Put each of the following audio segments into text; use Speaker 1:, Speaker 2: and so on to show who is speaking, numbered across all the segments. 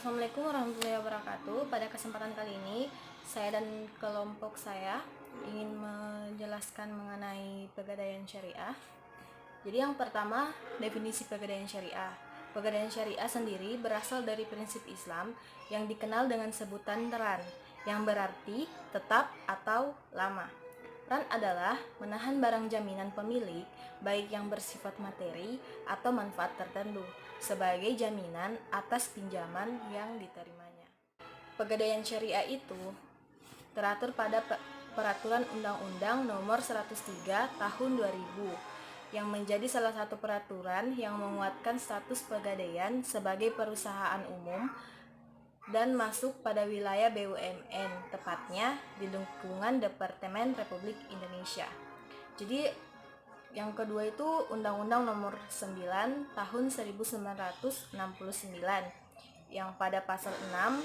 Speaker 1: Assalamualaikum warahmatullahi wabarakatuh. Pada kesempatan kali ini, saya dan kelompok saya ingin menjelaskan mengenai pegadaian syariah. Jadi yang pertama, definisi pegadaian syariah. Pegadaian syariah sendiri berasal dari prinsip Islam yang dikenal dengan sebutan ran, yang berarti tetap atau lama. Ran adalah menahan barang jaminan pemilik, baik yang bersifat materi atau manfaat tertentu, sebagai jaminan atas pinjaman yang diterimanya. Pegadaian syariah itu teratur pada Peraturan Undang-Undang Nomor 103 Tahun 2000 yang menjadi salah satu peraturan yang menguatkan status pegadaian sebagai perusahaan umum dan masuk pada wilayah BUMN, tepatnya di lingkungan Departemen Republik Indonesia. Jadi yang kedua itu Undang-Undang Nomor 9 Tahun 1969 yang pada pasal 6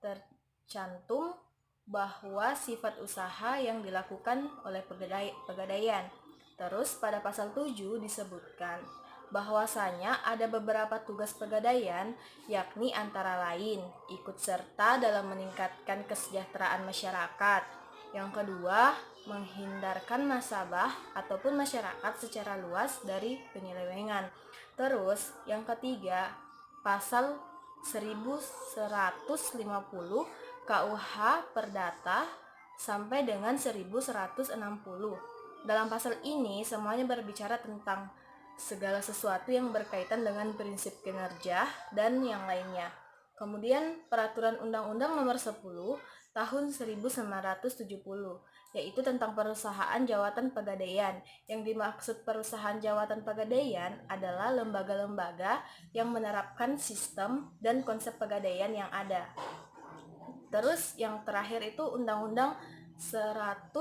Speaker 1: tercantum bahwa sifat usaha yang dilakukan oleh pegadaian. Terus pada pasal 7 disebutkan bahwasanya ada beberapa tugas pegadaian, yakni antara lain ikut serta dalam meningkatkan kesejahteraan masyarakat. Yang kedua, menghindarkan nasabah ataupun masyarakat secara luas dari penyelewengan. Terus yang ketiga, pasal 1150 KUH Perdata sampai dengan 1160. Dalam pasal ini semuanya berbicara tentang segala sesuatu yang berkaitan dengan prinsip kinerja dan yang lainnya. Kemudian Peraturan Undang-Undang Nomor 10 Tahun 1970, yaitu tentang perusahaan jawatan pegadaian. Yang dimaksud perusahaan jawatan pegadaian adalah lembaga-lembaga yang menerapkan sistem dan konsep pegadaian yang ada. Terus yang terakhir itu Undang-Undang 103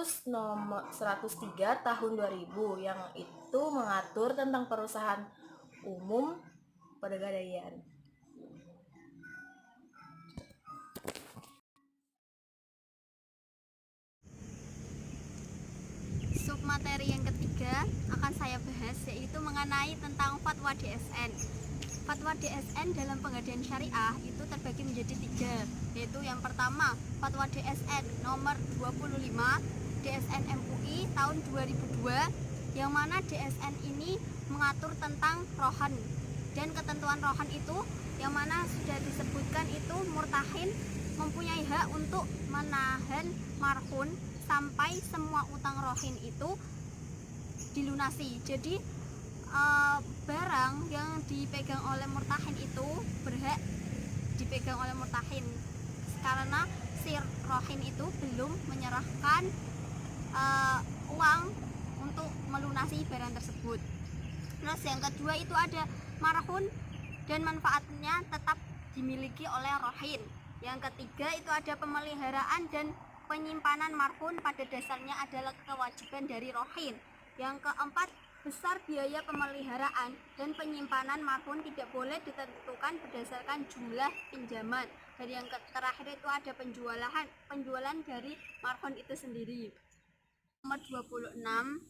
Speaker 1: Tahun 2000 yang itu mengatur tentang perusahaan umum pegadaian.
Speaker 2: Submateri yang ketiga akan saya bahas yaitu mengenai tentang fatwa DSN. Fatwa DSN dalam pegadaian syariah itu terbagi menjadi 3, yaitu yang pertama fatwa DSN nomor 25 DSN MUI tahun 2002, yang mana DSN ini mengatur tentang rohan, dan ketentuan rohan itu yang mana sudah disebutkan itu murtahin mempunyai hak untuk menahan marhun sampai semua utang rohin itu dilunasi. Jadi barang yang dipegang oleh murtahin itu berhak dipegang oleh murtahin karena si rohin itu belum menyerahkan uang untuk melunasi barang tersebut. Terus yang kedua itu ada marhun dan manfaatnya tetap dimiliki oleh rohin. Yang ketiga itu ada pemeliharaan dan penyimpanan marhun pada dasarnya adalah kewajiban dari rohin. Yang keempat, besar biaya pemeliharaan dan penyimpanan marhun tidak boleh ditentukan berdasarkan jumlah pinjaman. Dan yang terakhir itu ada penjualan dari marhun itu sendiri. Nomor 26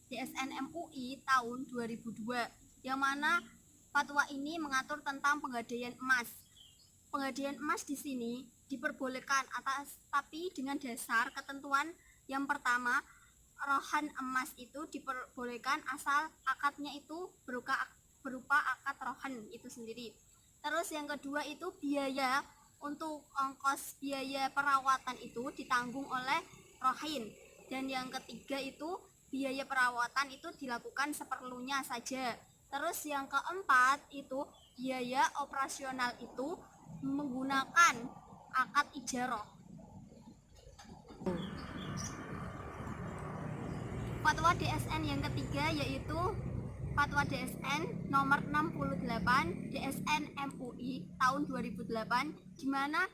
Speaker 2: DSN MUI tahun 2002, yang mana fatwa ini mengatur tentang pegadaian emas. Pegadaian emas di sini diperbolehkan tapi dengan dasar ketentuan yang pertama, rohan emas itu diperbolehkan asal akadnya itu berupa akad rohan itu sendiri. Terus yang kedua itu biaya untuk ongkos biaya perawatan itu ditanggung oleh rohin. Dan yang ketiga itu biaya perawatan itu dilakukan seperlunya saja. Terus yang keempat itu biaya operasional itu menggunakan akad ijarah. Fatwa DSN yang ketiga yaitu Fatwa DSN nomor 68 DSN MUI tahun 2008, di mana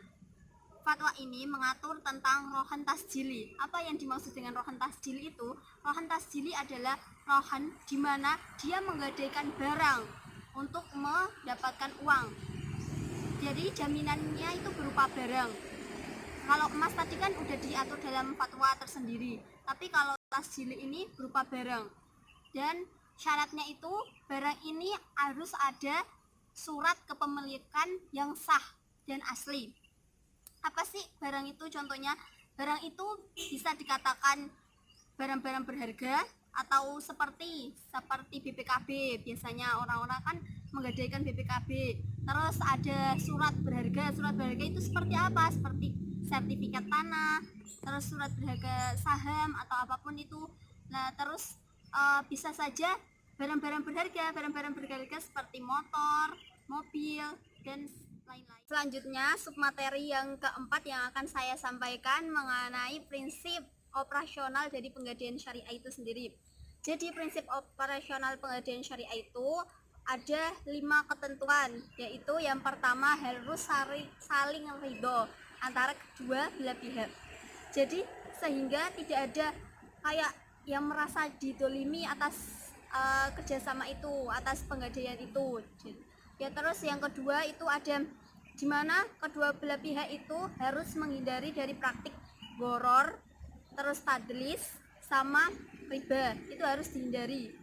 Speaker 2: fatwa ini mengatur tentang rohan tasjili. Apa yang dimaksud dengan rohan tasjili itu? Rohan tasjili adalah rohan di mana dia menggadaikan barang untuk mendapatkan uang. Jadi jaminannya itu berupa barang. Kalau emas tadi kan udah diatur dalam fatwa tersendiri, tapi kalau tasjili ini berupa barang. Dan syaratnya itu barang ini harus ada surat kepemilikan yang sah dan asli. Apa sih barang itu? Contohnya, barang itu bisa dikatakan barang-barang berharga atau seperti BPKB. Biasanya orang-orang kan menggadaikan BPKB. Terus ada surat berharga. Surat berharga itu seperti apa? Seperti sertifikat tanah, terus surat berharga saham atau apapun itu. Nah, terus bisa saja barang-barang berharga seperti motor, mobil, dan lain-lain. Selanjutnya, submateri yang keempat yang akan saya sampaikan mengenai prinsip operasional dari penggadaian syariah itu sendiri. Jadi prinsip operasional penggadaian syariah itu ada 5 ketentuan, yaitu yang pertama harus saling ridho antara kedua belah pihak. Jadi sehingga tidak ada kayak yang merasa didolimi atas kerjasama itu, atas penggadaian itu. Ya, terus yang kedua itu ada di mana kedua belah pihak itu harus menghindari dari praktik goror, terus tadlis sama riba, itu harus dihindari.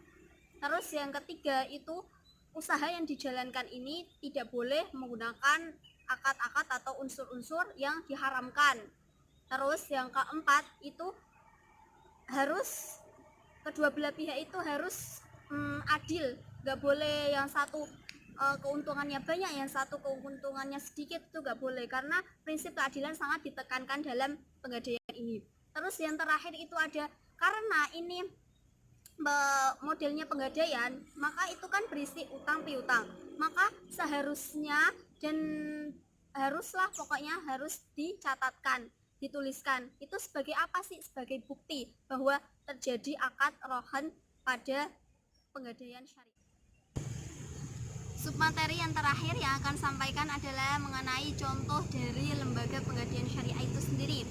Speaker 2: Terus yang ketiga itu usaha yang dijalankan ini tidak boleh menggunakan akad-akad atau unsur-unsur yang diharamkan. Terus yang keempat itu harus kedua belah pihak itu harus adil, nggak boleh yang satu keuntungannya banyak, yang satu keuntungannya sedikit, itu nggak boleh, karena prinsip keadilan sangat ditekankan dalam penggadaian ini. Terus yang terakhir itu ada, karena ini modelnya penggadaian, maka itu kan berisi utang piutang, maka seharusnya dan haruslah pokoknya harus dicatatkan, dituliskan. Itu sebagai apa sih? Sebagai bukti bahwa terjadi akad rohan pada penggadaian syariah. Submateri yang terakhir yang akan sampaikan adalah mengenai contoh dari lembaga penggadaian syariah itu sendiri.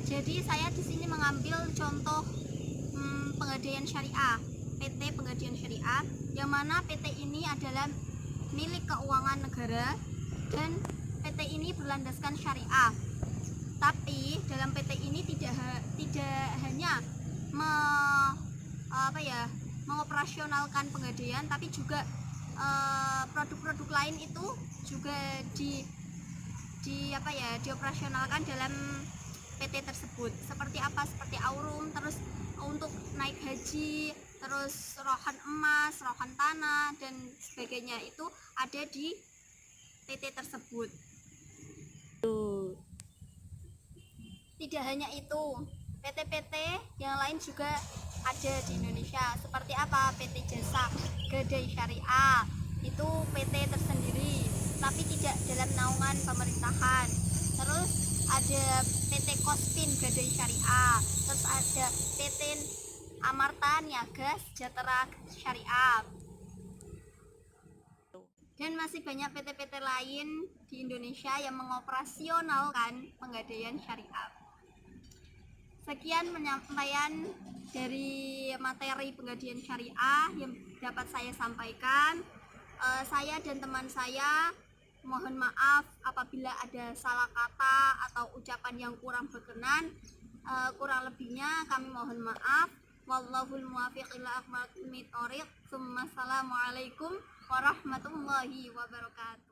Speaker 2: Jadi saya di sini mengambil contoh penggadaian syariah, PT Penggadaian Syariah, yang mana PT ini adalah milik keuangan negara dan PT ini berlandaskan syariah. Tapi dalam PT ini tidak hanya mengoperasionalkan penggadaian, tapi juga produk-produk lain itu juga dioperasionalkan dalam PT tersebut. Seperti apa? Seperti aurum, terus untuk naik haji, terus rohan emas, rohan tanah, dan sebagainya, itu ada di PT tersebut. Tidak hanya itu, PT-PT yang lain juga ada di Indonesia. Seperti apa? PT Jasa Gadai Syariah, itu PT tersendiri tapi tidak dalam naungan pemerintahan. Terus ada PT Kospin Gadai Syariah, terus ada PT Amarta Niaga Sejahtera Syariah, dan masih banyak PT-PT lain di Indonesia yang mengoperasionalkan penggadaian syariah. Sekian penyampaian dari materi penggadaian syariah yang dapat saya sampaikan. Saya dan teman saya mohon maaf apabila ada salah kata atau ucapan yang kurang berkenan. Kurang lebihnya kami mohon maaf. Wallahul muwaffiq ila aqwamit thoriq. Assalamualaikum warahmatullahi wabarakatuh.